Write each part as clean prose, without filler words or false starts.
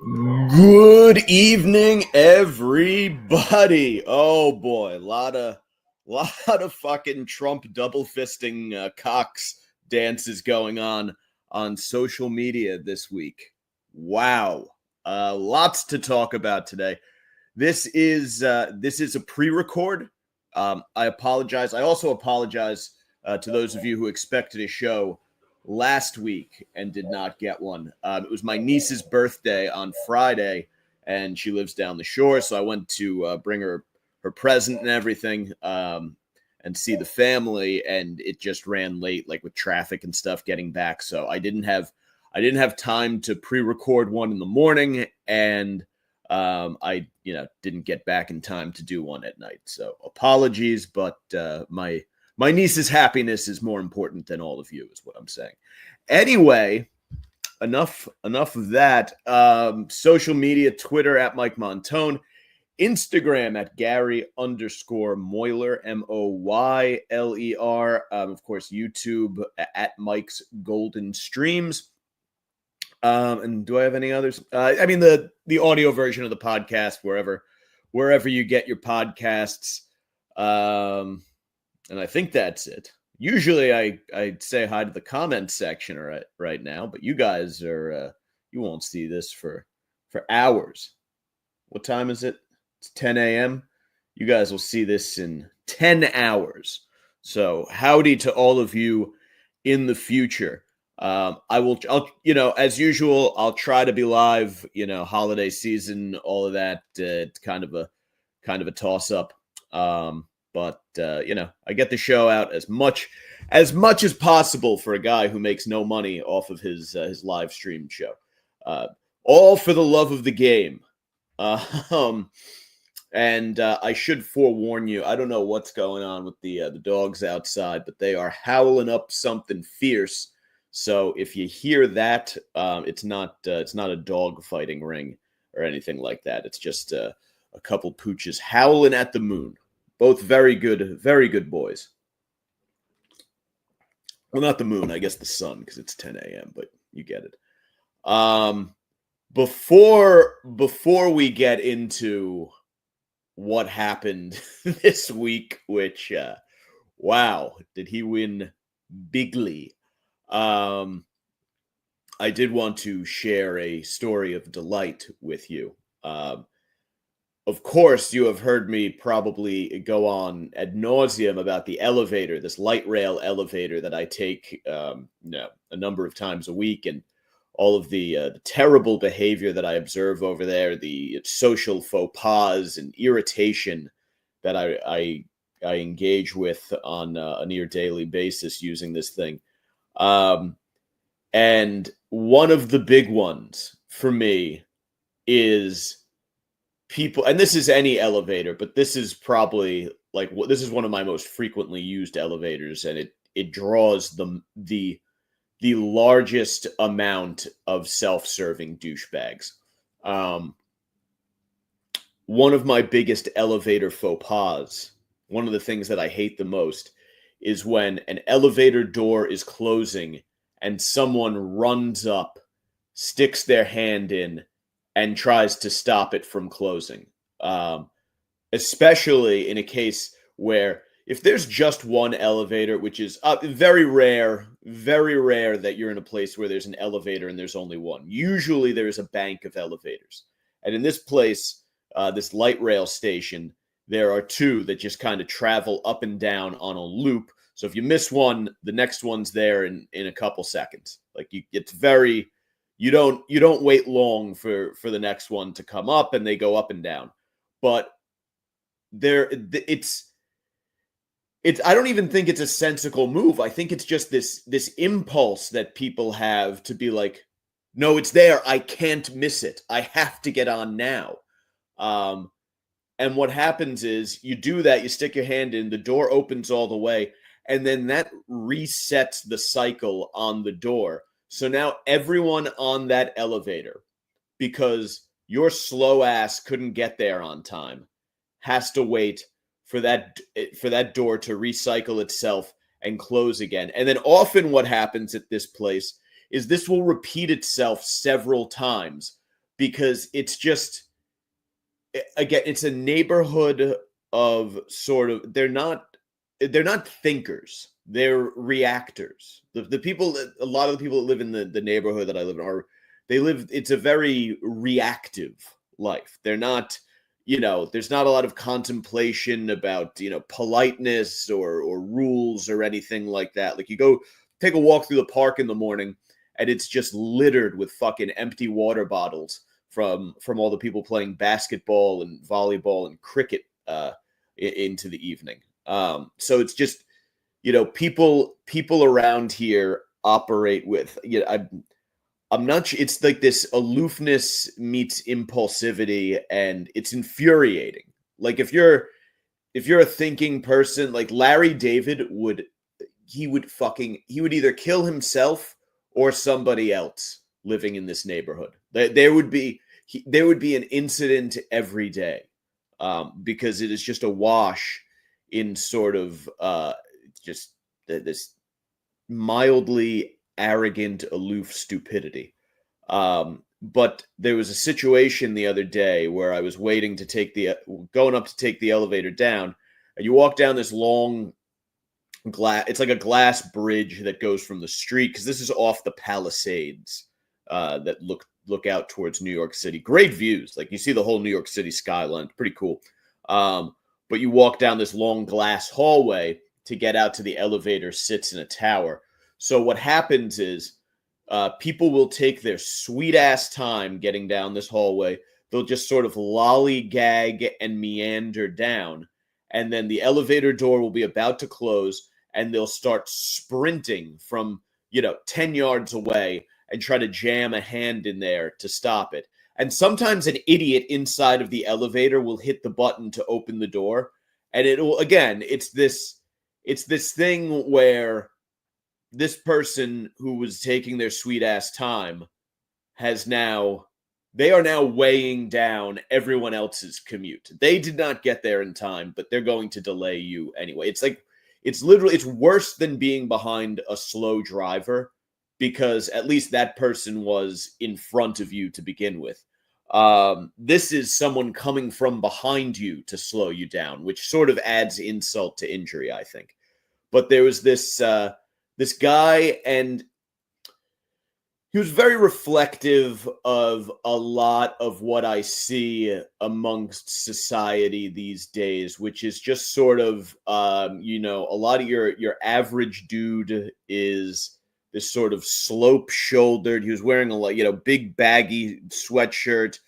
Good evening, everybody. Oh boy, lot of fucking Trump double fisting cocks dances going on social media this week. Wow, lots to talk about today. This is a pre-record. I apologize. I also apologize to those of you who expected a show last week and did not get one. It was my niece's birthday on Friday, and she lives down the shore, so I went to bring her present and everything, and see the family, and it just ran late, like with traffic and stuff getting back. So I didn't have time to pre-record one in the morning, and I didn't get back in time to do one at night. So apologies, but my niece's happiness is more important than all of you, is what I'm saying. Anyway, enough of that. Social media, Twitter at Mike Montone, Instagram at Gary_Moyler, Moyler. Of course, YouTube at Mike's Golden Streams. And do I have any others? The audio version of the podcast, wherever you get your podcasts. And I think that's it. Usually I say hi to the comment section right now, but you guys you won't see this for hours. What time is it? It's 10 a.m. You guys will see this in 10 hours. So howdy to all of you in the future. I'll as usual, I'll try to be live, holiday season, all of that. It's kind of a toss up. But I get the show out as much as possible for a guy who makes no money off of his live stream show. All for the love of the game. And I should forewarn you, I don't know what's going on with the dogs outside, but they are howling up something fierce. So if you hear that, it's not a dog fighting ring or anything like that. It's just a couple pooches howling at the moon. Both very good boys. Well, not the moon, I guess the sun, because it's 10 a.m., but you get it. Before we get into what happened this week, which, wow, did he win bigly? I did want to share a story of delight with you. Of course, you have heard me probably go on ad nauseum about the elevator, this light rail elevator that I take, a number of times a week, and all of the terrible behavior that I observe over there, the social faux pas and irritation that I engage with on a near daily basis using this thing. And one of the big ones for me is people, and this is any elevator, but this is probably this is one of my most frequently used elevators, and it draws the largest amount of self-serving douchebags. One of my biggest elevator faux pas, one of the things that I hate the most, is when an elevator door is closing and someone runs up, sticks their hand in, and tries to stop it from closing. Especially in a case where if there's just one elevator, which is very rare that you're in a place where there's an elevator and there's only one. Usually there's a bank of elevators. And in this place, this light rail station, there are two that just kind of travel up and down on a loop. So if you miss one, the next one's there in a couple seconds. You don't wait long for the next one to come up, and they go up and down. But it's I don't even think it's a sensical move. I think it's just this impulse that people have to be like, no, it's there. I can't miss it. I have to get on now. And what happens is you do that, you stick your hand in, the door opens all the way, and then that resets the cycle on the door. So now everyone on that elevator, because your slow ass couldn't get there on time, has to wait for that door to recycle itself and close again. And then often what happens at this place is this will repeat itself several times because it's just, again, it's a neighborhood of sort of, they're not thinkers, they're reactors. The people, a lot of the people that live in the neighborhood that I live in it's a very reactive life. They're not, there's not a lot of contemplation about, politeness or rules or anything like that. Like, you go take a walk through the park in the morning and it's just littered with fucking empty water bottles from all the people playing basketball and volleyball and cricket into the evening. So it's just, people around here operate with, I'm not sure. It's like this aloofness meets impulsivity, and it's infuriating. Like, if you're a thinking person, like Larry David would either kill himself or somebody else living in this neighborhood. There would be an incident every day, because it is just a wash in sort of just this mildly arrogant, aloof stupidity. But there was a situation the other day where I was waiting to going up to take the elevator down, and you walk down this long it's like a glass bridge that goes from the street, because this is off the Palisades that look out towards New York City. Great views. Like, you see the whole New York City skyline. Pretty cool. But you walk down this long glass hallway to get out to the elevator sits in a tower. So what happens is people will take their sweet-ass time getting down this hallway. They'll just sort of lollygag and meander down, and then the elevator door will be about to close, and they'll start sprinting from, 10 yards away and try to jam a hand in there to stop it. And sometimes an idiot inside of the elevator will hit the button to open the door, and it's this thing where this person who was taking their sweet ass time they are now weighing down everyone else's commute. They did not get there in time, but they're going to delay you anyway. It's worse than being behind a slow driver, because at least that person was in front of you to begin with. This is someone coming from behind you to slow you down, which sort of adds insult to injury, I think. But there was this guy, and he was very reflective of a lot of what I see amongst society these days, which is just sort of, a lot of your average dude is this sort of slope-shouldered. He was wearing a big baggy sweatshirt,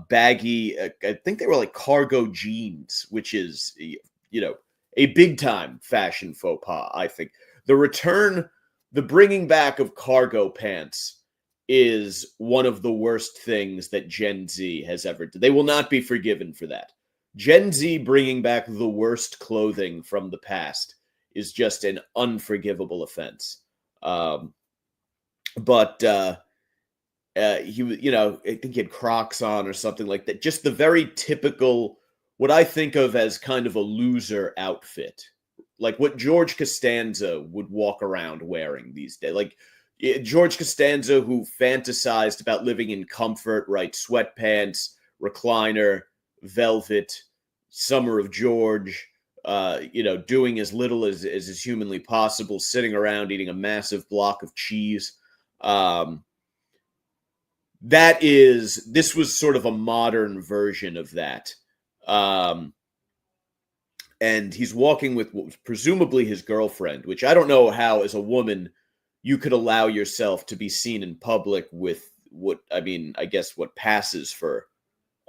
baggy, I think they were like cargo jeans, which is, a big-time fashion faux pas, I think. The bringing back of cargo pants is one of the worst things that Gen Z has ever done. They will not be forgiven for that. Gen Z bringing back the worst clothing from the past is just an unforgivable offense. But he was, I think he had Crocs on or something like that. Just the very typical, what I think of as kind of a loser outfit. Like what George Costanza would walk around wearing these days. Like George Costanza, who fantasized about living in comfort, right? Sweatpants, recliner, velvet, Summer of George, doing as little as is humanly possible, sitting around eating a massive block of cheese. This was sort of a modern version of that. And he's walking with what was presumably his girlfriend, which I don't know how, as a woman, you could allow yourself to be seen in public with I guess what passes for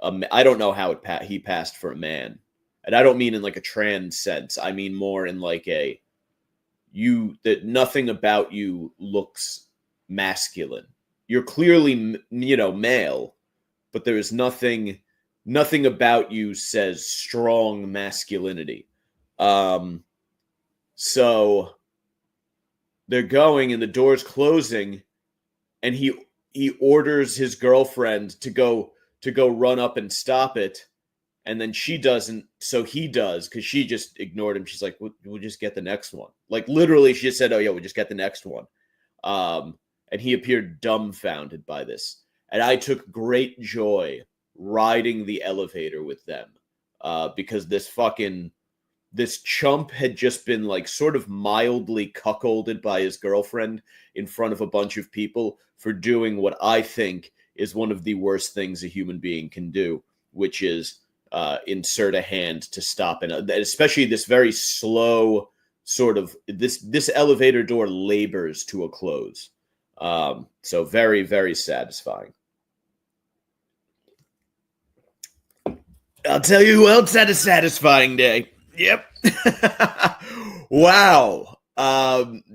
I don't know how he passed for a man. And I don't mean in like a trans sense. I mean more in like that nothing about you looks masculine. You're clearly, male, but there is nothing about you says strong masculinity. So they're going and the door's closing, and he orders his girlfriend to go run up and stop it. And then she doesn't, so he does, because she just ignored him. She's like, we'll just get the next one. Like literally she just said, oh yeah, we'll just get the next one. And he appeared dumbfounded by this. And I took great joy riding the elevator with them because this chump had just been like sort of mildly cuckolded by his girlfriend in front of a bunch of people for doing what I think is one of the worst things a human being can do, which is insert a hand to stop, and especially this very slow sort of this elevator door labors to a close. So very, very satisfying. I'll tell you who else had a satisfying day. Yep. Wow.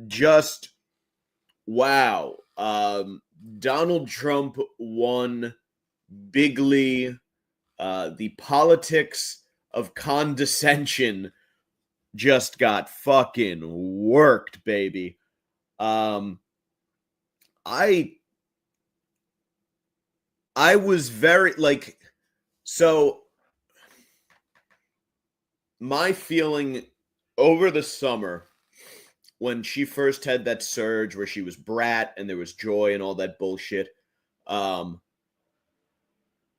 Just wow. Donald Trump won bigly. The politics of condescension just got fucking worked, baby. I was very like, so my feeling over the summer when she first had that surge where she was Brat and there was joy and all that bullshit,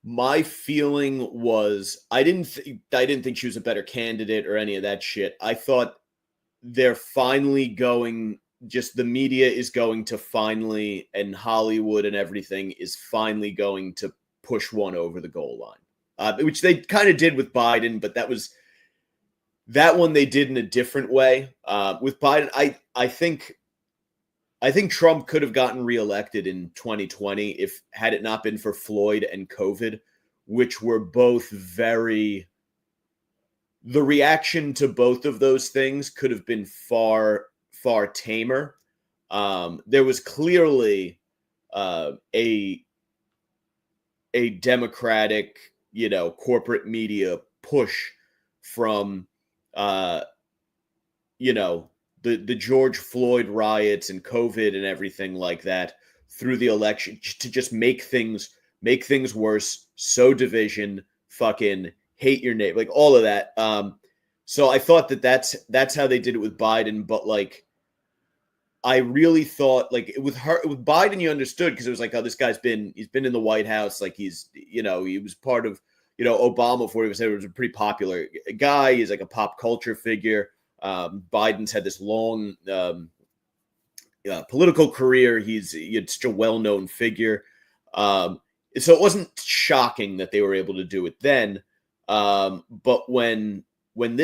my feeling was I didn't think she was a better candidate or any of that shit. I thought they're finally going, just the media is going to finally, and Hollywood and everything is finally going to push one over the goal line, which they kind of did with Biden, but that one they did in a different way. With Biden, I think Trump could have gotten reelected in 2020 had it not been for Floyd and COVID, which were both the reaction to both of those things could have been far, far tamer. There was clearly a Democratic, corporate media push from, the George Floyd riots and COVID and everything like that through the election to just make things worse, sow division, fucking hate your neighbor, like all of that. So I thought that's how they did it with Biden, but like I really thought like with Biden you understood because it was like, oh, this guy's he's been in the White House, like he was part of Obama before he was a pretty popular guy. He's like a pop culture figure. Biden's had this long political career. He's such a well-known figure. So it wasn't shocking that they were able to do it then. But when they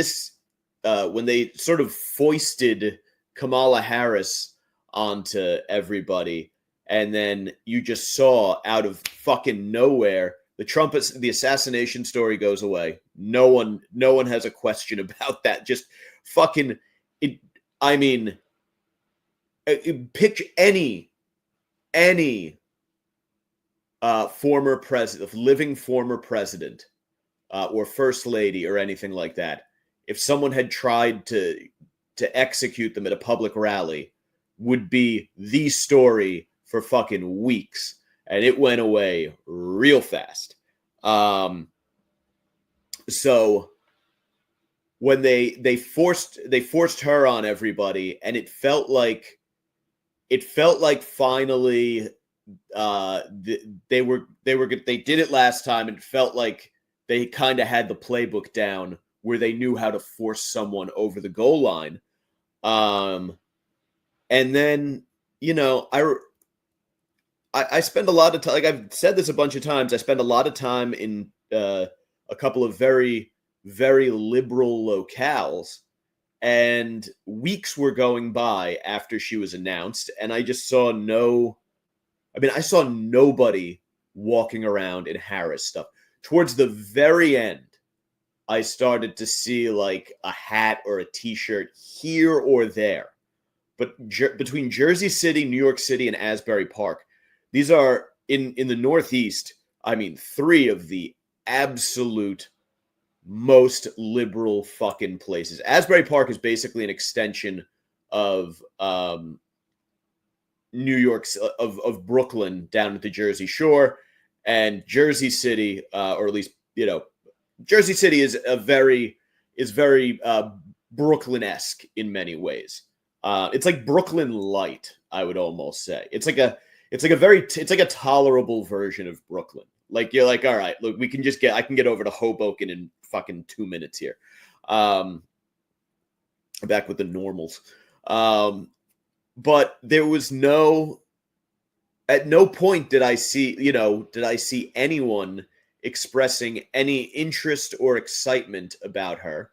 sort of foisted Kamala Harris onto everybody, and then you just saw out of fucking nowhere the assassination story goes away. No one has a question about that. Just fucking it. I mean, picture any former president, living former president, or first lady or anything like that. If someone had tried to execute them at a public rally, would be the story for fucking weeks. And it went away real fast. So when they forced her on everybody, and it felt like finally they did it last time, and it felt like they kind of had the playbook down where they knew how to force someone over the goal line. And then I spend a lot of time, like I've said this a bunch of times, I spend a lot of time in a couple of very, very liberal locales, and weeks were going by after she was announced, and I just saw I saw nobody walking around in Harris stuff. Towards the very end, I started to see like a hat or a t-shirt here or there. But between Jersey City, New York City, and Asbury Park, these are in the Northeast. I mean, three of the absolute most liberal fucking places. Asbury Park is basically an extension of New York's of Brooklyn down at the Jersey Shore, and Jersey City, or at least Jersey City is very Brooklyn-esque in many ways. It's like Brooklyn light, I would almost say. It's like it's like a tolerable version of Brooklyn. Like you're like, all right, look, I can get over to Hoboken in fucking 2 minutes here. Back with the normals. But there was at no point did I see anyone expressing any interest or excitement about her.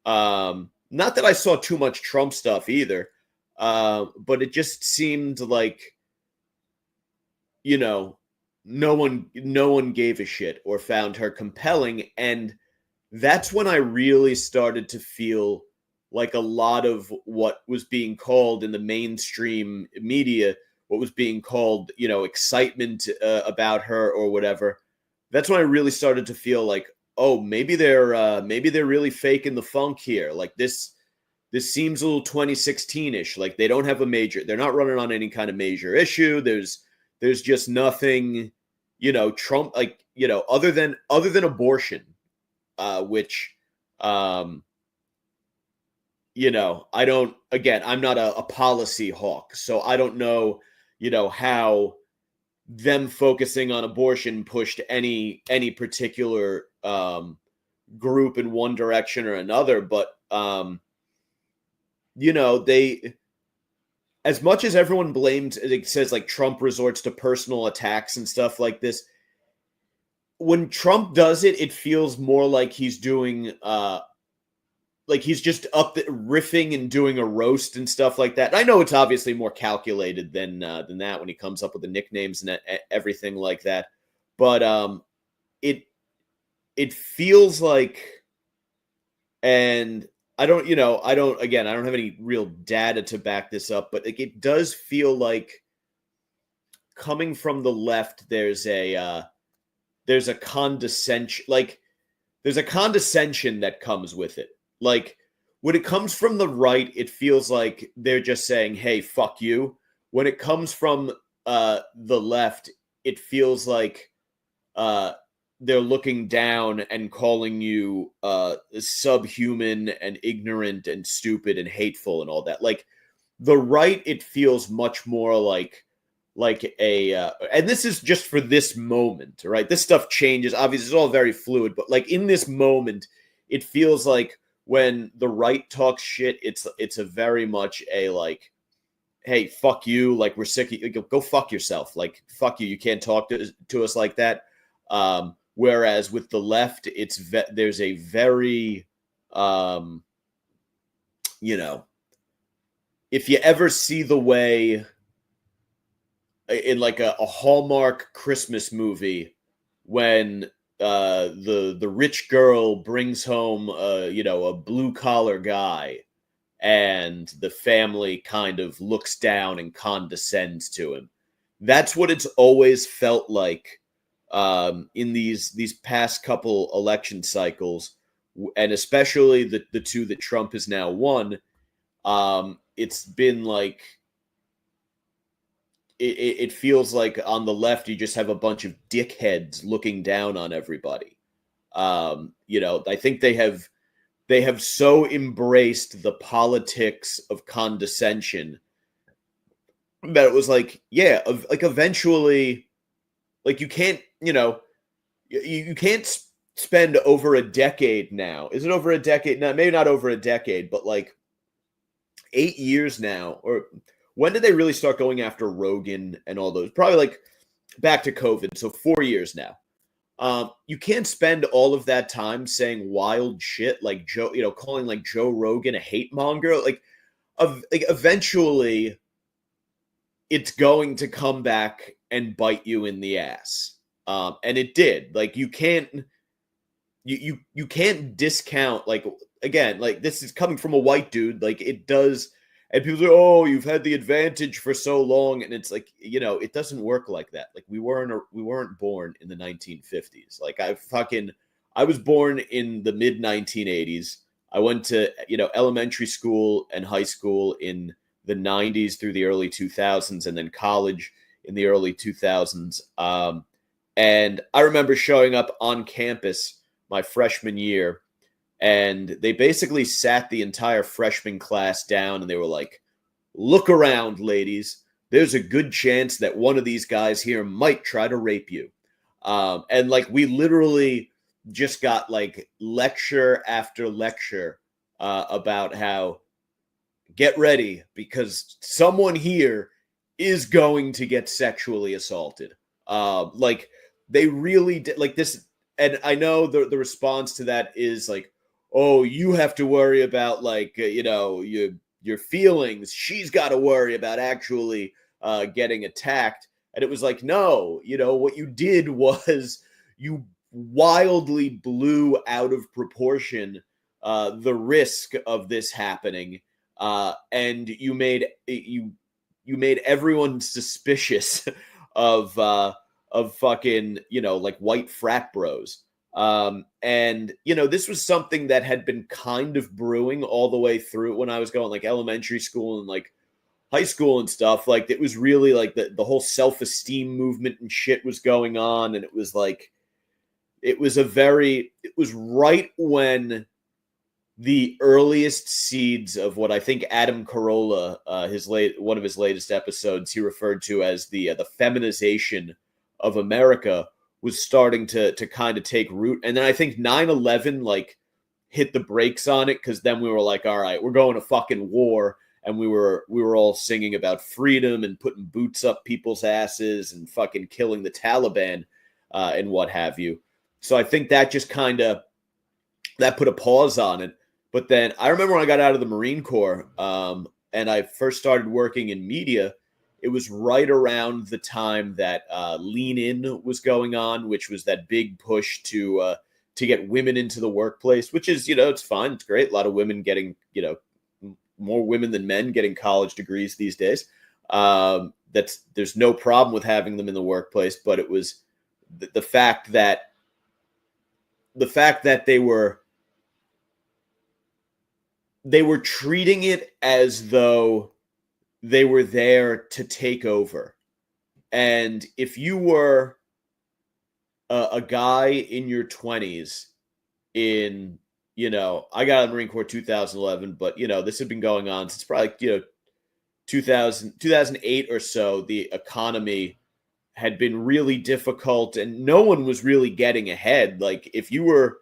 Not that I saw too much Trump stuff either, but it just seemed like, no one gave a shit or found her compelling, and that's when I really started to feel like a lot of what was being called in the mainstream media, what was being called, excitement about her or whatever. That's when I really started to feel like, oh, maybe they're really faking the funk here. Like this seems a little 2016-ish. Like they're not running on any kind of major issue. There's just nothing, Trump, like, other than abortion, which, I'm not a policy hawk, so I don't know, how them focusing on abortion pushed any particular group in one direction or another. But they, as much as everyone blames, it says like Trump resorts to personal attacks and stuff like this. When Trump does it, it feels more like he's doing like he's just riffing and doing a roast and stuff like that. And I know it's obviously more calculated than that when he comes up with the nicknames and everything like that. But it feels like, and I don't have any real data to back this up, but it does feel like, coming from the left, there's a condescension, that comes with it. Like when it comes from the right, it feels like they're just saying, hey, fuck you. When it comes from the left, it feels like they're looking down and calling you subhuman and ignorant and stupid and hateful and all that. Like the right, it feels much more like and this is just for this moment, right? This stuff changes. Obviously, it's all very fluid, but like in this moment, it feels like when the right talks shit, it's a very much a like, hey, fuck you. Like we're sick of you. Go fuck yourself. Like, fuck you. You can't talk to us like that. Whereas with the left, there's a very, if you ever see the way in like a Hallmark Christmas movie when the rich girl brings home a blue collar guy, and the family kind of looks down and condescends to him. That's what it's always felt like in these past couple election cycles, and especially the two that Trump has now won. It's been like, it feels like on the left, you just have a bunch of dickheads looking down on everybody. I think they have so embraced the politics of condescension that it was like, yeah, like eventually, like you can't, you can't spend over a decade now. Is it over a decade? No, maybe not over a decade, but like 8 years now. Or when did they really start going after Rogan and all those? Probably like back to COVID. So 4 years now. You can't spend all of that time saying wild shit like calling like Joe Rogan a hate monger. Like eventually it's going to come back and bite you in the ass. And it did. Like you can't discount, like, again, like this is coming from a white dude, like it does. And people say, oh, you've had the advantage for so long. And it's like, it doesn't work like that. Like we weren't born in the 1950s. Like I was born in the mid 1980s. I went to, elementary school and high school in the 90s through the early 2000s, and then college in the early 2000s. And I remember showing up on campus my freshman year, and they basically sat the entire freshman class down, and they were like, look around, ladies. there's a good chance that one of these guys here might try to rape you. And like we literally just got like lecture after lecture about how get ready because someone here is going to get sexually assaulted. Like they really did like this. And I know the response to that is like, oh, you have to worry about like, your feelings. She's got to worry about actually getting attacked. And it was like, no, what you did was you wildly blew out of proportion the risk of this happening, and you made everyone suspicious of fucking like white frat bros. And this was something that had been kind of brewing all the way through when I was going like elementary school and like high school and stuff. Like it was really like the whole self-esteem movement and shit was going on, and it was like it was right when the earliest seeds of what I think Adam Carolla, one of his latest episodes, he referred to as the feminization of America was starting to kind of take root. And then I think 9/11 like hit the brakes on it, because then we were like, all right, we're going to fucking war. And we were all singing about freedom and putting boots up people's asses and fucking killing the Taliban and what have you. So I think that just kind of that put a pause on it. But then I remember when I got out of the Marine Corps and I first started working in media, it was right around the time that Lean In was going on, which was that big push to get women into the workplace, which is, it's fine. It's great. A lot of women getting, more women than men getting college degrees these days. There's no problem with having them in the workplace, but it was the fact that they were treating it as though they were there to take over. And if you were a guy in your 20s in, I got out of the Marine Corps 2011, but, this had been going on since probably, 2008 or so. The economy had been really difficult and no one was really getting ahead. Like if you were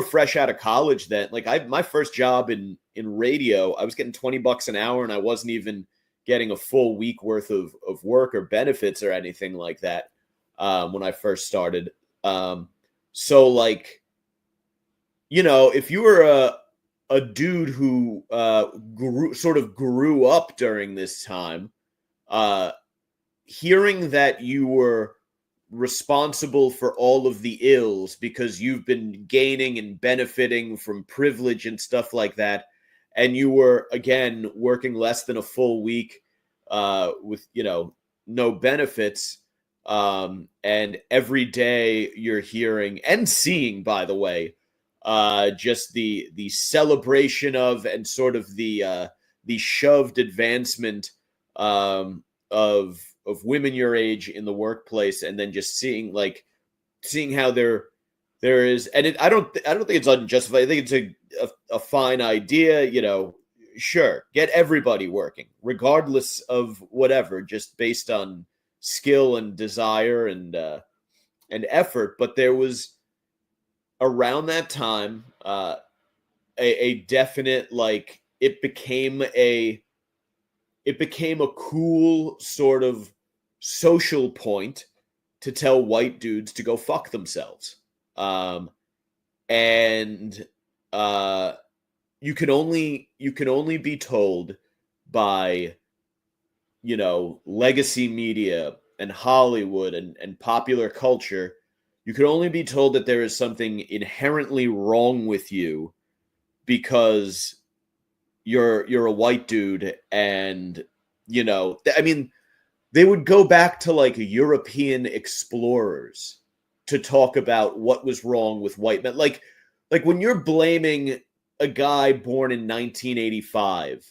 fresh out of college, then like my first job in radio, I was getting $20 an hour and I wasn't even getting a full week worth of work or benefits or anything like that when I first started. So like, if you were a dude who grew up during this time, hearing that you were responsible for all of the ills because you've been gaining and benefiting from privilege and stuff like that, and you were again working less than a full week with no benefits, and every day you're hearing and seeing, by the way, just the celebration of and sort of the shoved advancement of women your age in the workplace, and then just seeing how there is, and I don't think it's unjustified. I think it's a fine idea, sure, get everybody working regardless of whatever, just based on skill and desire and effort. But there was around that time a definite, like, it became a cool sort of social point to tell white dudes to go fuck themselves. And you can only be told by, legacy media and Hollywood and popular culture, you can only be told that there is something inherently wrong with you because you're a white dude. And I mean, they would go back to like European explorers to talk about what was wrong with white men. Like when you're blaming a guy born in 1985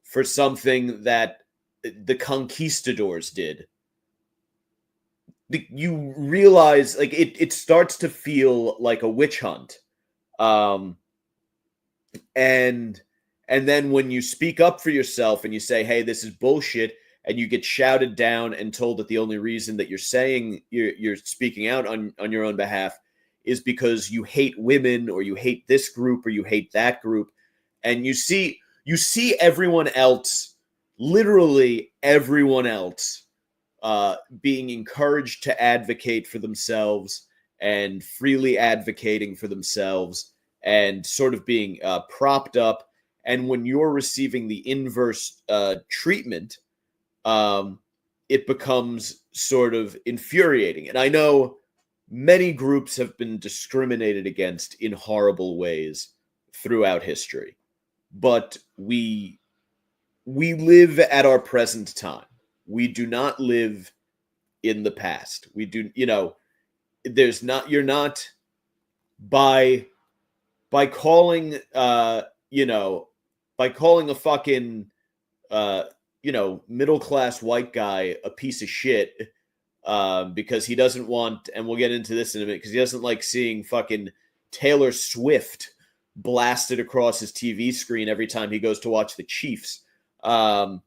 for something that the conquistadors did, you realize like it starts to feel like a witch hunt. And then when you speak up for yourself and you say, hey, this is bullshit, and you get shouted down and told that the only reason that you're speaking out on your own behalf is because you hate women, or you hate this group, or you hate that group. And you see everyone else, literally everyone else, being encouraged to advocate for themselves and freely advocating for themselves and sort of being propped up. And when you're receiving the inverse treatment, it becomes sort of infuriating. And I know many groups have been discriminated against in horrible ways throughout history, but we live at our present time. We do not live in the past. We do, you're not by calling by calling a fucking middle class white guy a piece of shit, because he doesn't want, and we'll get into this in a minute, because he doesn't like seeing fucking Taylor Swift blasted across his TV screen every time he goes to watch the Chiefs. By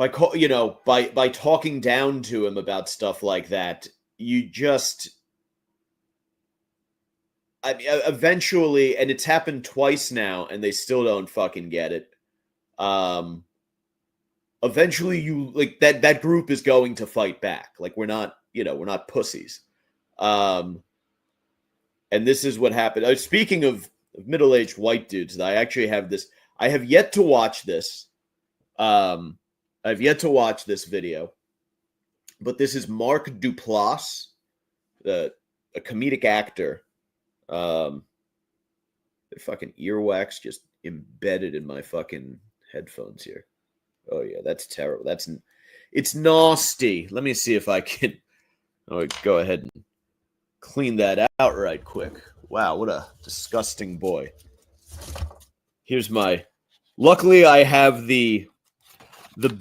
talking down to him about stuff like that, you just, I mean, eventually, and it's happened twice now, and they still don't fucking get it. Eventually, you like that group is going to fight back. Like, we're not pussies. And this is what happened. Speaking of middle-aged white dudes, I actually have this. I have yet to watch this. I've yet to watch this video, but this is Mark Duplass, a comedic actor. The fucking earwax just embedded in my fucking headphones here. Oh yeah, that's terrible. It's nasty. Let me see if I can go ahead and clean that out right quick. Wow, what a disgusting boy. Here's my. Luckily, I have the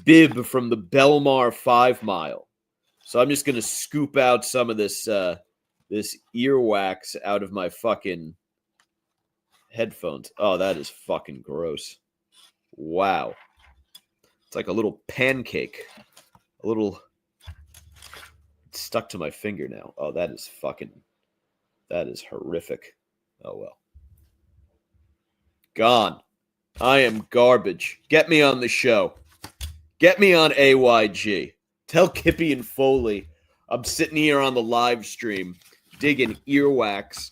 bib from the Belmar 5 Mile, so I'm just gonna scoop out some of this earwax out of my fucking headphones. Oh, that is fucking gross. Wow. It's like a little pancake. It's stuck to my finger now. Oh, that is horrific. Oh, well. Gone. I am garbage. Get me on the show. Get me on AYG. Tell Kippy and Foley I'm sitting here on the live stream digging earwax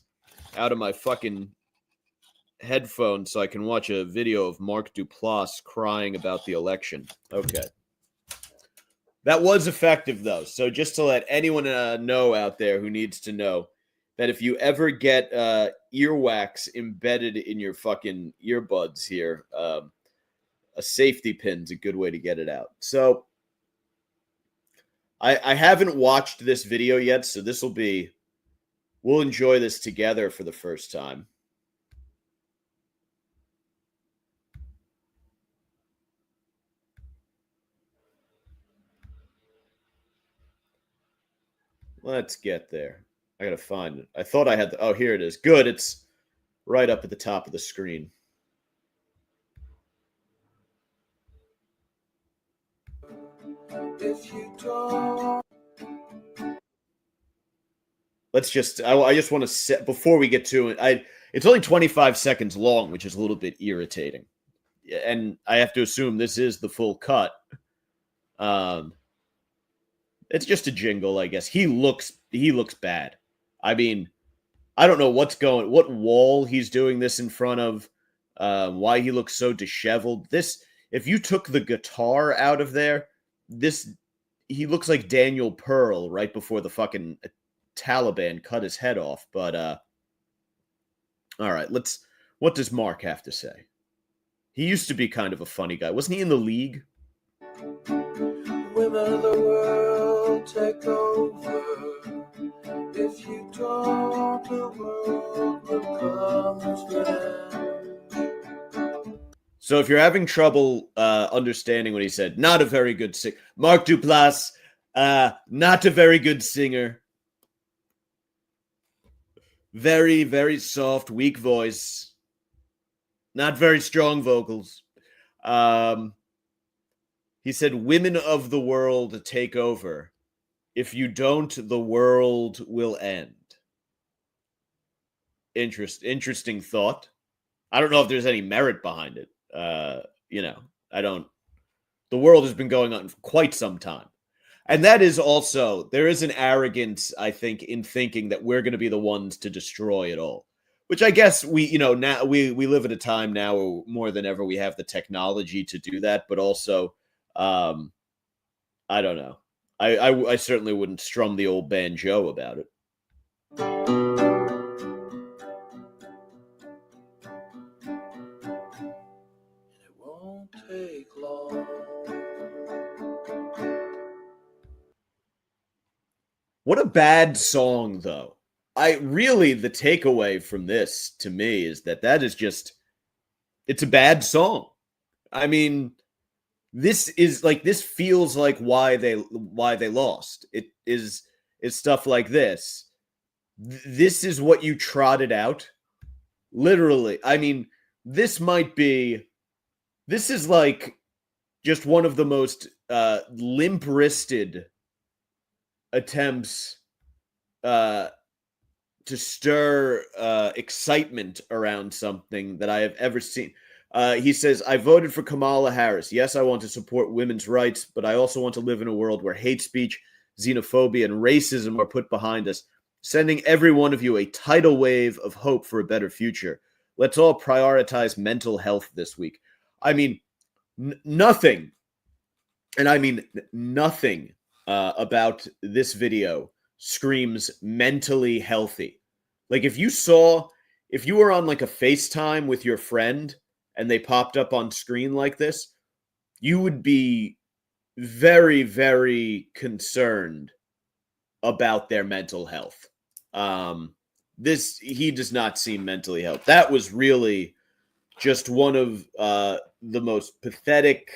out of my fucking headphones so I can watch a video of Mark Duplass crying about the election. Okay. That was effective, though. So just to let anyone know out there who needs to know that if you ever get earwax embedded in your fucking earbuds here, a safety pin's a good way to get it out. So I haven't watched this video yet, so we'll enjoy this together for the first time. Let's get there. I gotta find it. I thought I had oh, here it is. Good, it's right up at the top of the screen. If you don't... Let's just, I just want to set, before we get to it, it's only 25 seconds long, which is a little bit irritating. And I have to assume this is the full cut. It's just a jingle, I guess. He looks bad. I mean, I don't know what wall he's doing this in front of, why he looks so disheveled. If you took the guitar out of there, he looks like Daniel Pearl right before the fucking Taliban cut his head off. But, all right, what does Mark have to say? He used to be kind of a funny guy. Wasn't he in the League? Women of the world take over. If you don't, the world will come to. So if you're having trouble understanding what he said, not a very good singer. Mark Duplass, not a very good singer. Very, very soft, weak voice. Not very strong vocals. He said, "Women of the world take over. If you don't, the world will end." Interesting thought. I don't know if there's any merit behind it. I don't. The world has been going on for quite some time. And that is also, there is an arrogance, I think, in thinking that we're going to be the ones to destroy it all. Which I guess now we live at a time now where more than ever we have the technology to do that, but also, I don't know. I certainly wouldn't strum the old banjo about it. It won't take long. What a bad song, though. The takeaway from this to me is that is just, it's a bad song. I mean, this feels like why they lost. It's stuff like this. This is what you trotted out. Literally. I mean, this is like just one of the most limp-wristed attempts to stir excitement around something that I have ever seen. He says, "I voted for Kamala Harris. Yes, I want to support women's rights, but I also want to live in a world where hate speech, xenophobia, and racism are put behind us, sending every one of you a tidal wave of hope for a better future. Let's all prioritize mental health this week." I mean, nothing, and I mean nothing about this video screams mentally healthy. Like if you were on like a FaceTime with your friend and they popped up on screen like this, you would be very, very concerned about their mental health. He does not seem mentally healthy. That was really just one of the most pathetic,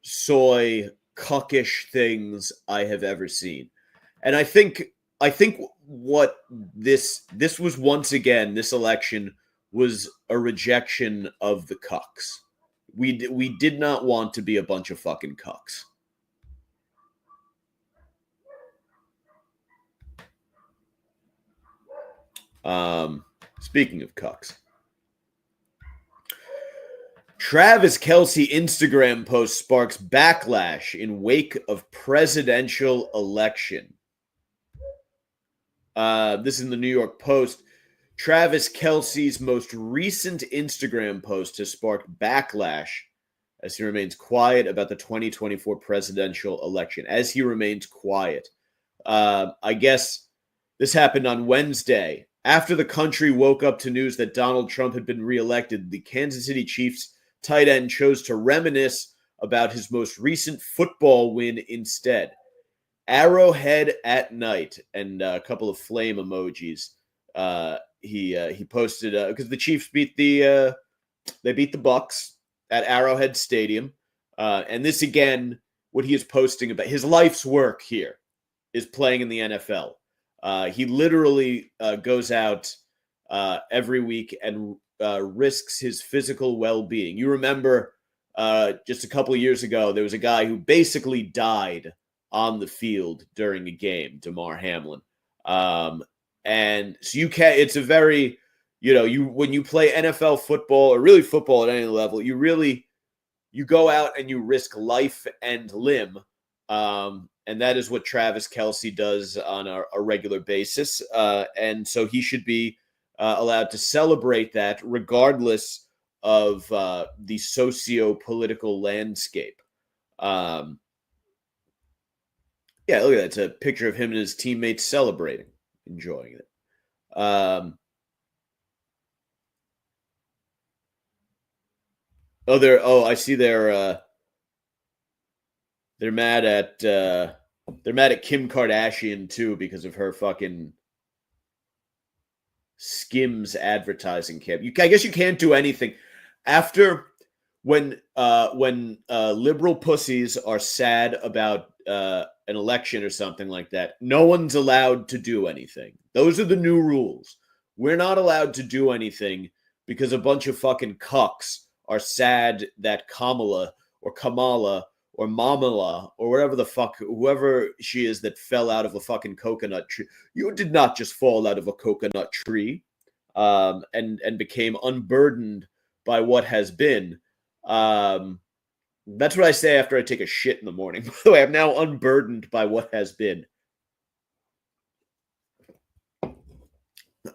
soy, cuckish things I have ever seen. And I think what this was, once again, this election was a rejection of the cucks. We did not want to be a bunch of fucking cucks. Speaking of cucks, Travis Kelce Instagram post sparks backlash in wake of presidential election. This is in the New York Post. Travis Kelce's most recent Instagram post has sparked backlash as he remains quiet about the 2024 presidential election. As he remains quiet. I guess this happened on Wednesday. After the country woke up to news that Donald Trump had been reelected, the Kansas City Chiefs tight end chose to reminisce about his most recent football win instead. Arrowhead at night, and a couple of flame emojis. He posted because the Chiefs beat the Bucks at Arrowhead Stadium, and this again, what he is posting about his life's work here is playing in the NFL. He literally goes out every week and risks his physical well-being. You remember just a couple of years ago, there was a guy who basically died on the field during a game, Damar Hamlin. And so it's a very, when you play NFL football, or really football at any level, you go out and you risk life and limb. And that is what Travis Kelce does on a regular basis. And so he should be allowed to celebrate that regardless of the socio-political landscape. Yeah, look at that. It's a picture of him and his teammates celebrating, enjoying it. I see they're mad at Kim Kardashian too because of her fucking Skims advertising campaign. I guess you can't do anything after when liberal pussies are sad about an election or something like that. No one's allowed to do anything. Those are the new rules. We're not allowed to do anything because a bunch of fucking cucks are sad that Kamala or or Mamala or whatever the fuck, whoever she is that fell out of a fucking coconut tree. You did not just fall out of a coconut tree and became unburdened by what has been. That's what I say after I take a shit in the morning. By the way, I'm now unburdened by what has been.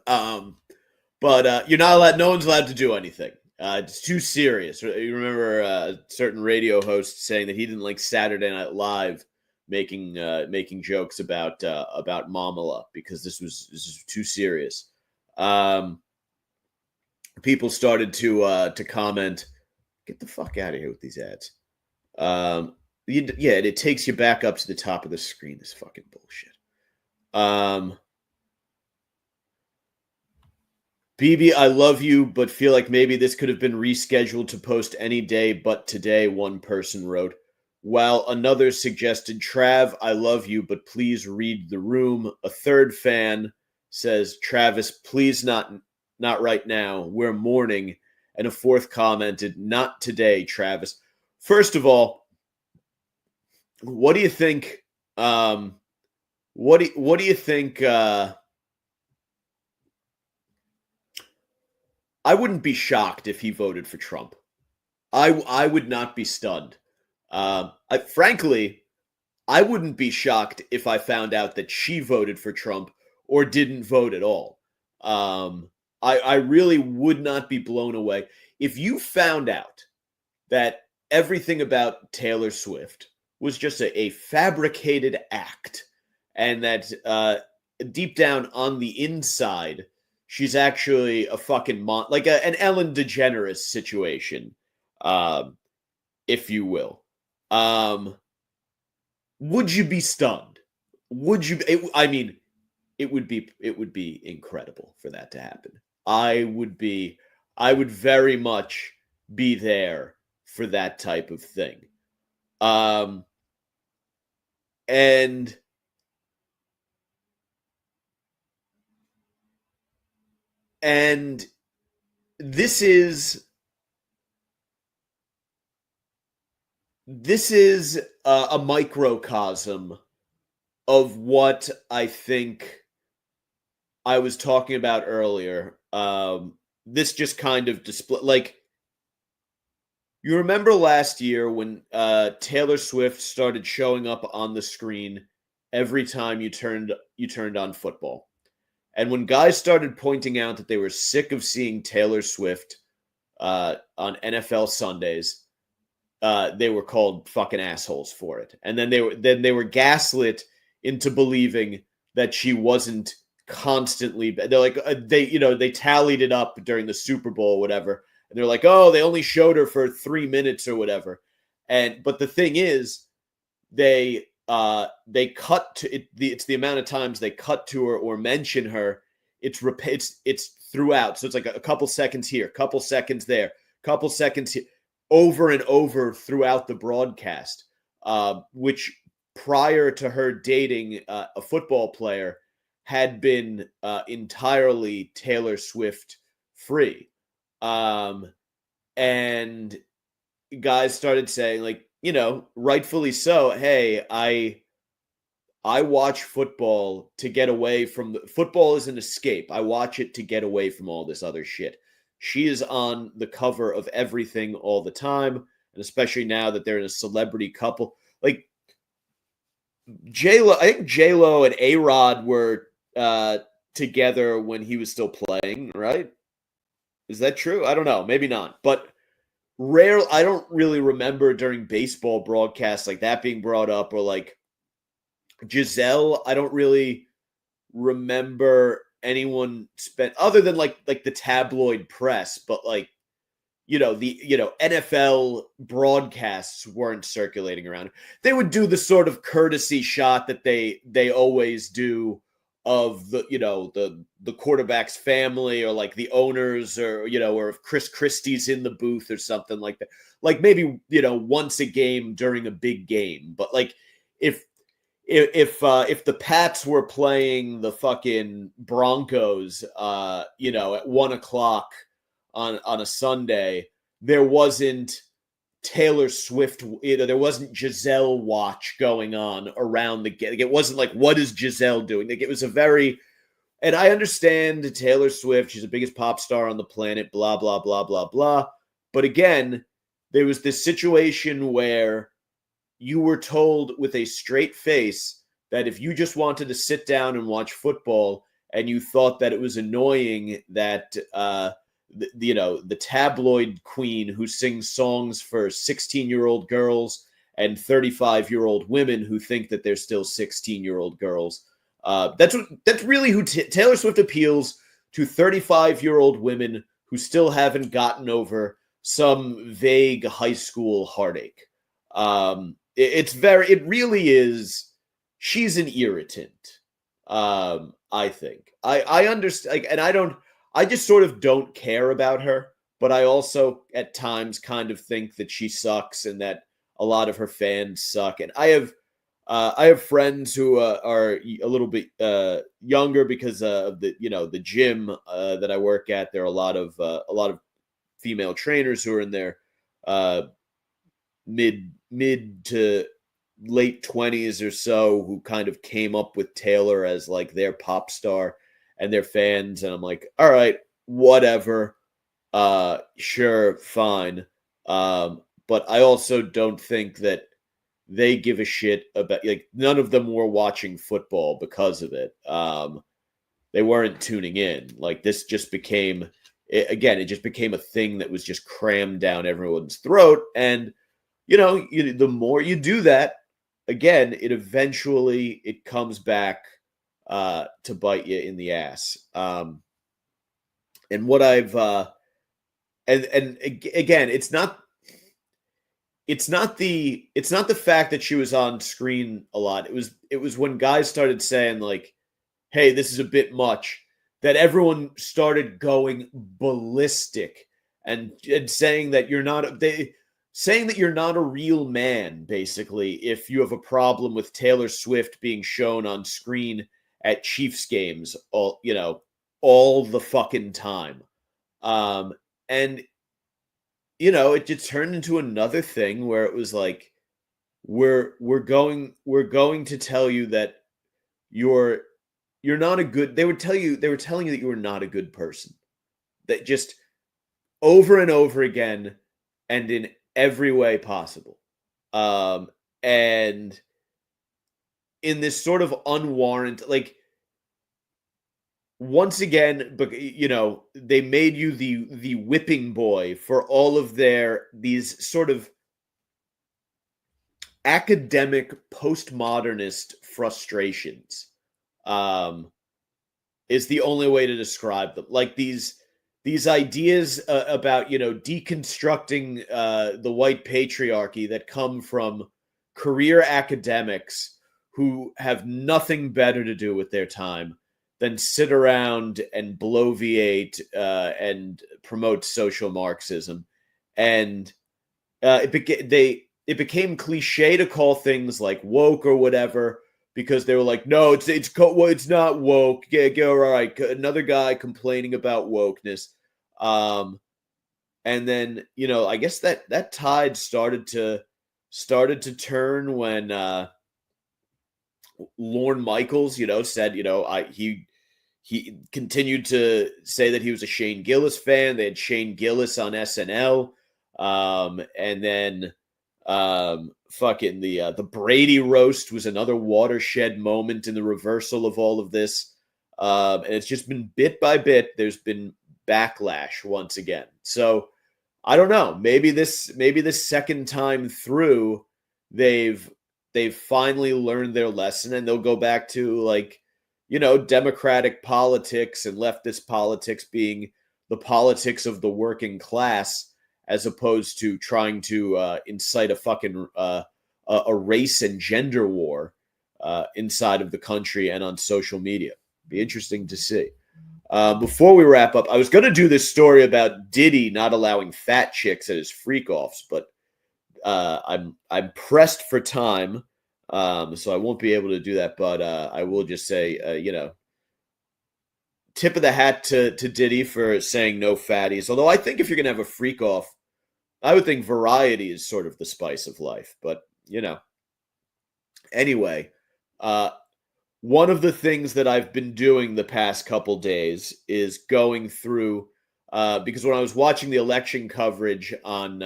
But you're not allowed. No one's allowed to do anything. It's too serious. You remember a certain radio host saying that he didn't like Saturday Night Live making jokes about Mamala because this is too serious. People started to comment, "Get the fuck out of here with these ads." It takes you back up to the top of the screen. This fucking bullshit. BB, I love you, but feel like maybe this could have been rescheduled to post any day but today, one person wrote. While another suggested, Trav, I love you, but please read the room. A third fan says, Travis, please not right now. We're mourning. And a fourth commented, not today, Travis. First of all, what do you think? What do you think? I wouldn't be shocked if he voted for Trump. I would not be stunned. Frankly, I wouldn't be shocked if I found out that she voted for Trump or didn't vote at all. I really would not be blown away. If you found out that everything about Taylor Swift was just a fabricated act and that deep down on the inside, she's actually a fucking like an Ellen DeGeneres situation, if you will. Would you be stunned? Would you? It would be incredible for that to happen. I would very much be there for that type of thing. And this is a microcosm of what I think I was talking about earlier. This just kind of display, like, you remember last year when Taylor Swift started showing up on the screen every time you turned on football. And when guys started pointing out that they were sick of seeing Taylor Swift on NFL Sundays, they were called fucking assholes for it. And then they were gaslit into believing that she wasn't constantly. They're like they tallied it up during the Super Bowl or whatever, and they're like, oh, they only showed her for 3 minutes or whatever. But the thing is, they cut to it. It's the amount of times they cut to her or mention her. It's throughout. So it's like a couple seconds here, couple seconds there, couple seconds here, over and over throughout the broadcast. Which prior to her dating a football player had been entirely Taylor Swift free. And guys started saying, like, rightfully so, hey, I watch football to get away from football is an escape. I watch it to get away from all this other shit. She is on the cover of everything all the time, and especially now that they're in a celebrity couple. Like J-Lo, I think J-Lo and A-Rod were together when he was still playing, right? Is that true? I don't know. Maybe not. But I don't really remember during baseball broadcasts like that being brought up, or like Giselle. I don't really remember anyone other than like the tabloid press, but like the NFL broadcasts weren't circulating around. They would do the sort of courtesy shot that they always do of the quarterback's family, or like the owners, or or if Chris Christie's in the booth or something like that. Like maybe once a game during a big game. But like if the Pats were playing the fucking Broncos, at 1:00 on a Sunday, there wasn't Taylor Swift, there wasn't Giselle watch going on around the game. Like, it wasn't like, what is Giselle doing? Like, it was a very, and I understand Taylor Swift, she's the biggest pop star on the planet, blah, blah, blah, blah, blah. But again, there was this situation where you were told with a straight face that if you just wanted to sit down and watch football and you thought that it was annoying that, the tabloid queen who sings songs for 16-year-old girls and 35-year-old women who think that they're still 16-year-old girls. That's really who Taylor Swift appeals to, 35-year-old women who still haven't gotten over some vague high school heartache. It really is. She's an irritant. I think I understand, and I just sort of don't care about her, but I also at times kind of think that she sucks and that a lot of her fans suck. And I have friends who are a little bit younger because of the gym that I work at. There are a lot of female trainers who are in their mid to late 20s or so, who kind of came up with Taylor as like their pop star and their fans. And I'm like, all right, whatever. Sure, fine. But I also don't think that they give a shit about, like, none of them were watching football because of it. They weren't tuning in. Like, this just became, it just became a thing that was just crammed down everyone's throat. And, the more you do that, again, it comes back to bite you in the ass. And what I've and again, it's not the fact that she was on screen a lot. It was when guys started saying like, "Hey, this is a bit much," that everyone started going ballistic and saying that you're not a real man, basically, if you have a problem with Taylor Swift being shown on screen at Chiefs games all the fucking time. And it just turned into another thing where it was like, we're going to tell you that you're not a good, they were telling you that you were not a good person. That just over and over again and in every way possible. And in this sort of unwarranted, like, once again, but they made you the whipping boy for all of these sort of academic postmodernist frustrations. Is the only way to describe them. Like these ideas about deconstructing the white patriarchy that come from career academics who have nothing better to do with their time than sit around and bloviate and promote social Marxism. And it became cliche to call things like woke or whatever, because they were like, no, it's not woke. Yeah, all right. Another guy complaining about wokeness. And then, I guess that tide started to turn when Lorne Michaels, said, he continued to say that he was a Shane Gillis fan. They had Shane Gillis on SNL. And then fucking the Brady roast was another watershed moment in the reversal of all of this. And it's just been bit by bit, there's been backlash once again. So I don't know. Maybe this second time through, they've finally learned their lesson, and they'll go back to democratic politics and leftist politics being the politics of the working class, as opposed to trying to incite a fucking a race and gender war inside of the country and on social media. Be interesting to see. Before we wrap up, I was going to do this story about Diddy not allowing fat chicks at his freak-offs, but I'm pressed for time, so I won't be able to do that. But I will just say, tip of the hat to Diddy for saying no fatties. Although I think if you're going to have a freak-off, I would think variety is sort of the spice of life, but anyway, uh, one of the things that I've been doing the past couple days is going through because when I was watching the election coverage on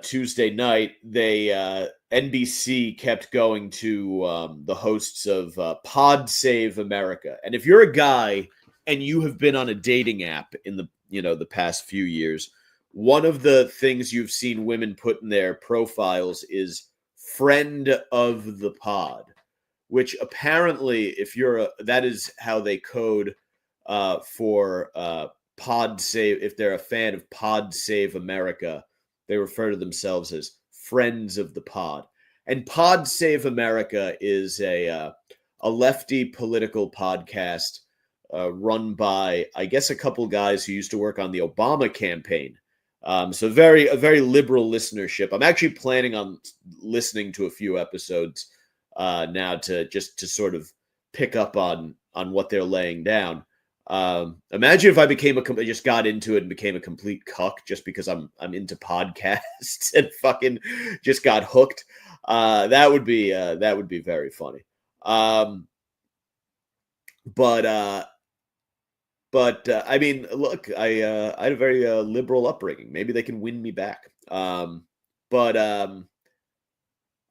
Tuesday night, they NBC kept going to the hosts of Pod Save America, and if you're a guy and you have been on a dating app in the past few years, one of the things you've seen women put in their profiles is friend of the pod, which apparently, if that is how they code for Pod Save. If they're a fan of Pod Save America, they refer to themselves as friends of the pod. And Pod Save America is a lefty political podcast run by, I guess, a couple guys who used to work on the Obama campaign. So a very liberal listenership. I'm actually planning on listening to a few episodes now to sort of pick up on what they're laying down. Imagine if I just got into it and became a complete cuck just because I'm into podcasts and fucking just got hooked. That would be very funny. But I mean, look, I had a very liberal upbringing. Maybe they can win me back. But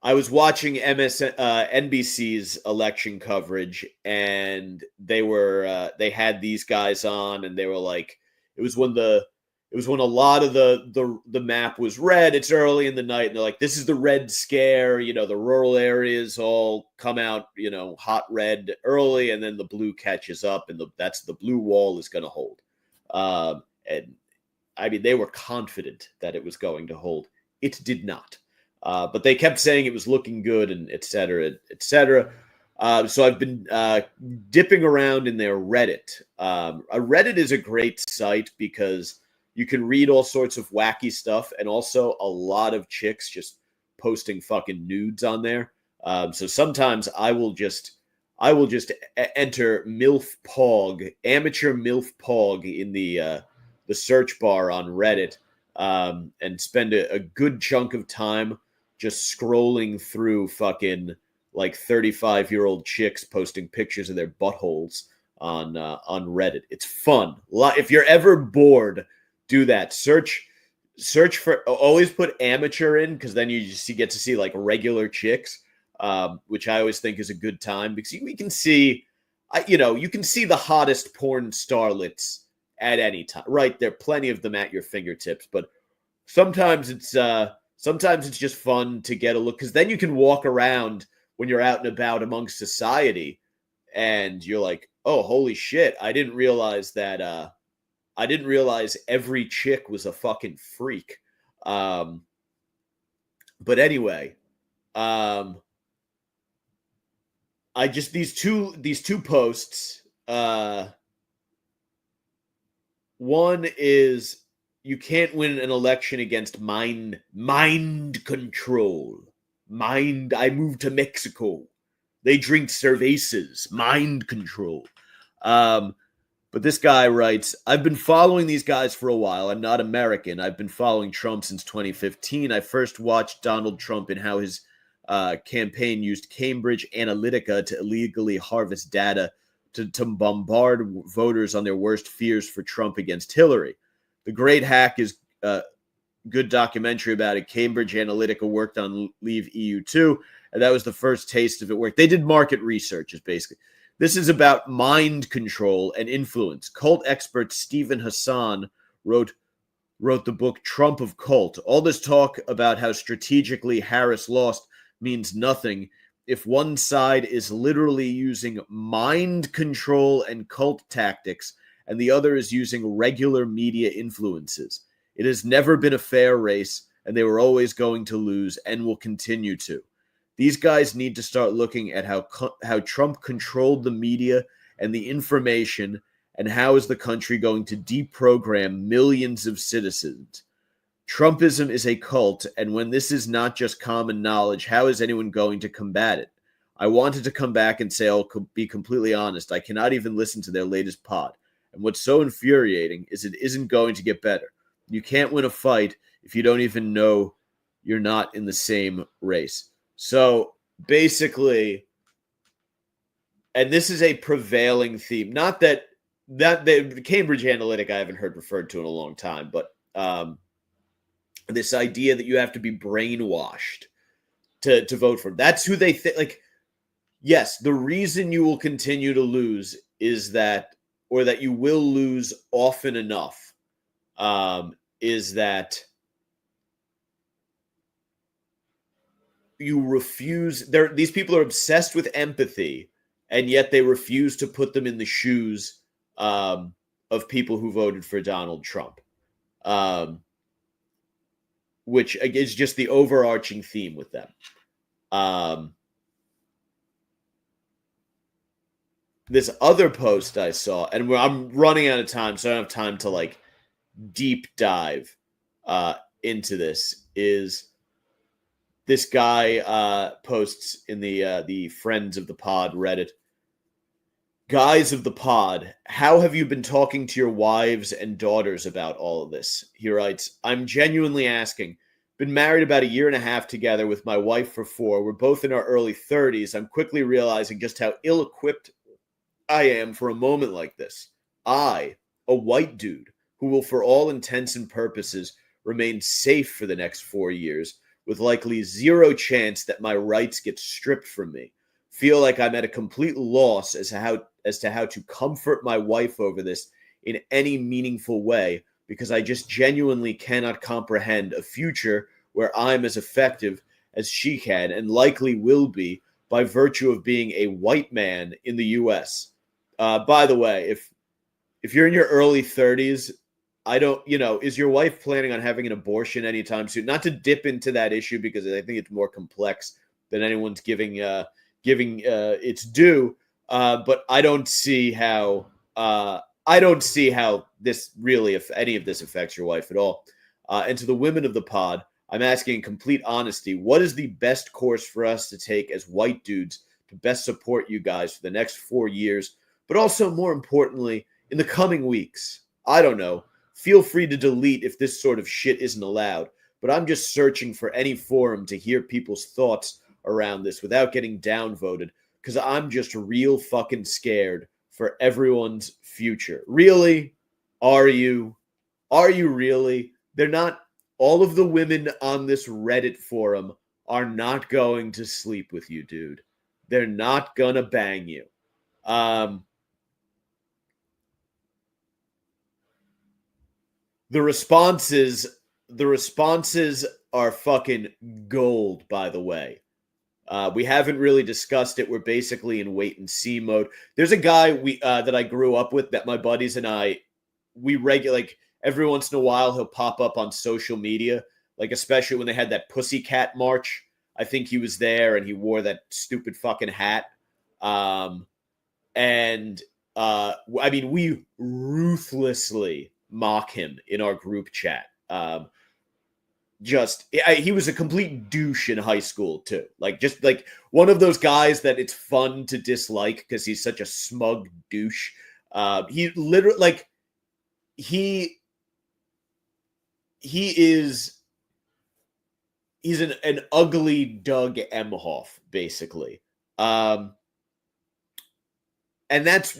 I was watching NBC's election coverage, and they had these guys on, and they were like, it was when a lot of the map was red. It's early in the night, and they're like, this is the red scare. The rural areas all come out, hot red early, and then the blue catches up, and that's the blue wall is going to hold. And I mean, they were confident that it was going to hold. It did not. But they kept saying it was looking good, and et cetera, et cetera. So I've been dipping around in their Reddit. Reddit is a great site because you can read all sorts of wacky stuff, and also a lot of chicks just posting fucking nudes on there. So sometimes I will just enter MILF Pog, amateur MILF Pog in the search bar on Reddit, and spend a good chunk of time just scrolling through fucking like 35-year-old chicks posting pictures of their buttholes on Reddit. It's fun. If you're ever bored, do that. Search for, always put amateur in, because then you get to see like regular chicks, which I always think is a good time, because we can see, you can see the hottest porn starlets at any time, right? There are plenty of them at your fingertips, but sometimes it's just fun to get a look, because then you can walk around when you're out and about amongst society, and you're like, oh, holy shit, I didn't realize every chick was a fucking freak. But anyway, I just, these two posts, one is, you can't win an election against mind control. I moved to Mexico. They drink cervezas. Mind control. But this guy writes, I've been following these guys for a while. I'm not American. I've been following Trump since 2015. I first watched Donald Trump and how his campaign used Cambridge Analytica to illegally harvest data to bombard voters on their worst fears for Trump against Hillary. The Great Hack is a good documentary about it. Cambridge Analytica worked on Leave EU 2, and that was the first taste of it work. They did market research, is basically. This is about mind control and influence. Cult expert Stephen Hassan wrote the book Trump of Cult. All this talk about how strategically Harris lost means nothing if one side is literally using mind control and cult tactics, and the other is using regular media influences. It has never been a fair race, and they were always going to lose and will continue to. These guys need to start looking at how Trump controlled the media and the information, and how is the country going to deprogram millions of citizens. Trumpism is a cult, and when this is not just common knowledge, how is anyone going to combat it? I wanted to come back and say, I'll be completely honest, I cannot even listen to their latest pod. And what's so infuriating is it isn't going to get better. You can't win a fight if you don't even know you're not in the same race. So basically, and this is a prevailing theme, not that the Cambridge Analytica I haven't heard referred to in a long time, but this idea that you have to be brainwashed to vote for. That's who they think. Like, yes, the reason you will continue to lose is that, or that you will lose often enough, is that you refuse. These people are obsessed with empathy, and yet they refuse to put them in the shoes of people who voted for Donald Trump, which is just the overarching theme with them. This other post I saw, and I'm running out of time, so I don't have time to like deep dive into this, is this guy posts in the Friends of the Pod Reddit. Guys of the pod, how have you been talking to your wives and daughters about all of this? He writes, I'm genuinely asking. Been married about 1.5 years together with my wife for 4. We're both in our early 30s. I'm quickly realizing just how ill-equipped I am for a moment like this. I, a white dude, who will for all intents and purposes remain safe for the next 4 years, with likely zero chance that my rights get stripped from me, feel like I'm at a complete loss as to how to comfort my wife over this in any meaningful way, because I just genuinely cannot comprehend a future where I'm as effective as she can and likely will be by virtue of being a white man in the U.S. By the way, if you're in your early 30s, is your wife planning on having an abortion anytime soon? Not to dip into that issue because I think it's more complex than anyone's giving its due. But I don't see how this really, if any of this affects your wife at all. And to the women of the pod, I'm asking in complete honesty, what is the best course for us to take as white dudes to best support you guys for the next 4 years, but also more importantly, in the coming weeks? I don't know. Feel free to delete if this sort of shit isn't allowed, but I'm just searching for any forum to hear people's thoughts around this without getting downvoted, because I'm just real fucking scared for everyone's future. Really? Are you? Are you really? They're not. All of the women on this Reddit forum are not going to sleep with you, dude. They're not gonna bang you. The responses are fucking gold, by the way. We haven't really discussed it. We're basically in wait and see mode. There's a guy that I grew up with that my buddies and we like every once in a while he'll pop up on social media, like especially when they had that Pussycat March. I think he was there and he wore that stupid fucking hat. I mean, we ruthlessly mock him in our group chat. He was a complete douche in high school too. Just like one of those guys that it's fun to dislike because he's such a smug douche. He literally he's an ugly Doug Emhoff, basically. And that's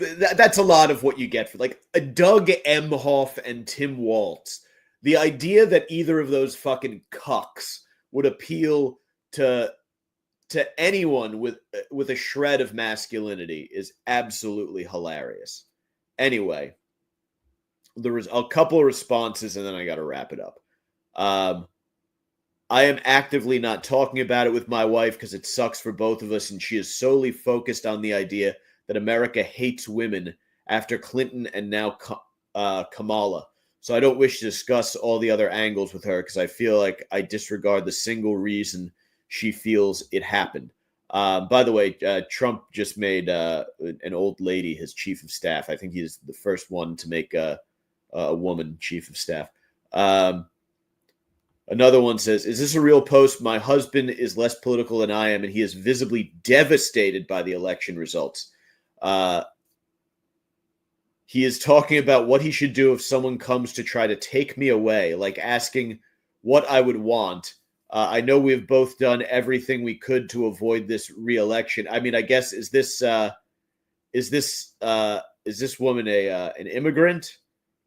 a lot of what you get for like a Doug Emhoff and Tim Waltz. The idea that either of those fucking cucks would appeal to anyone with a shred of masculinity is absolutely hilarious. Anyway, there was a couple of responses and then I got to wrap it up. I am actively not talking about it with my wife because it sucks for both of us, and she is solely focused on the idea that America hates women after Clinton and now Kamala. So I don't wish to discuss all the other angles with her because I feel like I disregard the single reason she feels it happened. By the way, Trump just made an old lady his chief of staff. I think he's the first one to make a woman chief of staff. Another one says, is this a real post? My husband is less political than I am, and he is visibly devastated by the election results. he is talking about what he should do if someone comes to try to take me away, like asking what I would want. I know we've both done everything we could to avoid this re-election. I mean, I guess is this woman an immigrant?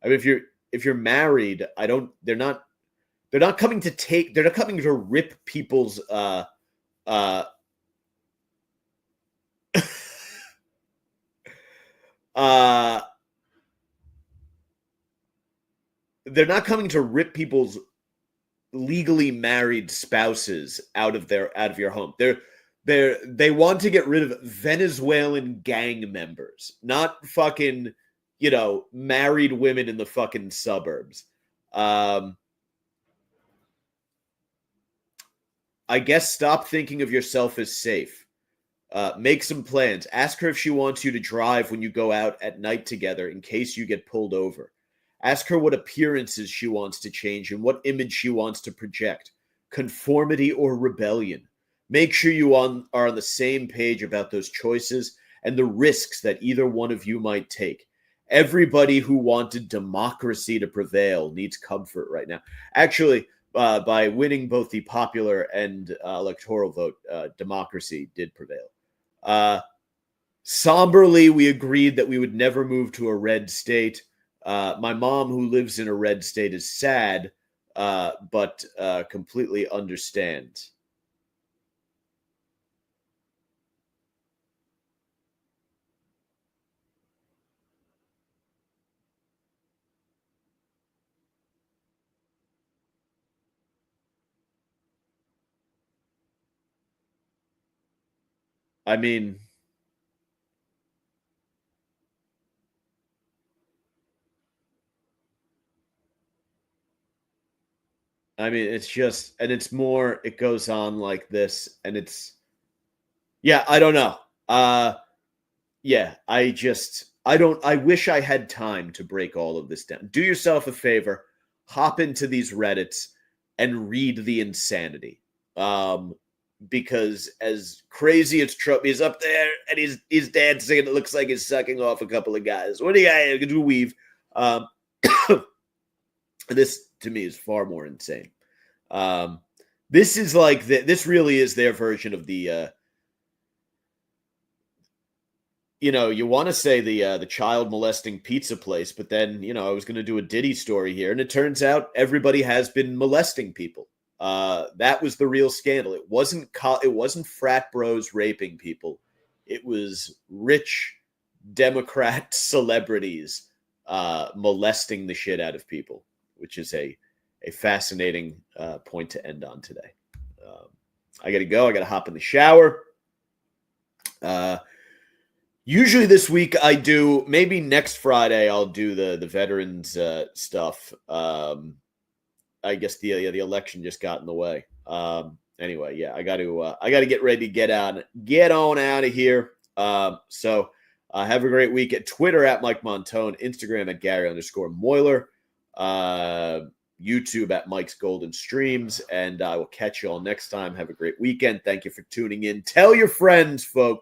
I mean, if you're married, I don't. They're not coming to take. They're not coming to rip people's. They're not coming to rip people's legally married spouses out of your home. They want to get rid of Venezuelan gang members, not fucking, married women in the fucking suburbs. I guess stop thinking of yourself as safe. Make some plans. Ask her if she wants you to drive when you go out at night together in case you get pulled over. Ask her what appearances she wants to change and what image she wants to project. Conformity or rebellion. Make sure you are on the same page about those choices and the risks that either one of you might take. Everybody who wanted democracy to prevail needs comfort right now. Actually, by winning both the popular and electoral vote, democracy did prevail. Somberly, we agreed that we would never move to a red state. My mom, who lives in a red state, is sad, but completely understands. I mean, it's just, and it's more, it goes on like this, and yeah, I don't know. Yeah, I wish I had time to break all of this down. Do yourself a favor, hop into these Reddits and read the insanity. Because as crazy as Trump is up there and his dad saying it looks like he's sucking off a couple of guys. What do you got to weave? This to me is far more insane. This is like this really is their version of the you want to say the child molesting pizza place, but then I was going to do a Diddy story here, and it turns out everybody has been molesting people. That was the real scandal. It wasn't frat bros raping people. It was rich Democrat celebrities molesting the shit out of people, which is a fascinating point to end on today. I got to go. I got to hop in the shower. Usually this week I do, maybe next Friday I'll do the veterans stuff. I guess the election just got in the way. Anyway, yeah, I got to get ready to get on out of here. So have a great week. At Twitter at Mike Montone, Instagram at Gary_Moiler, YouTube at Mike's Golden Streams, and I will catch you all next time. Have a great weekend. Thank you for tuning in. Tell your friends, folks.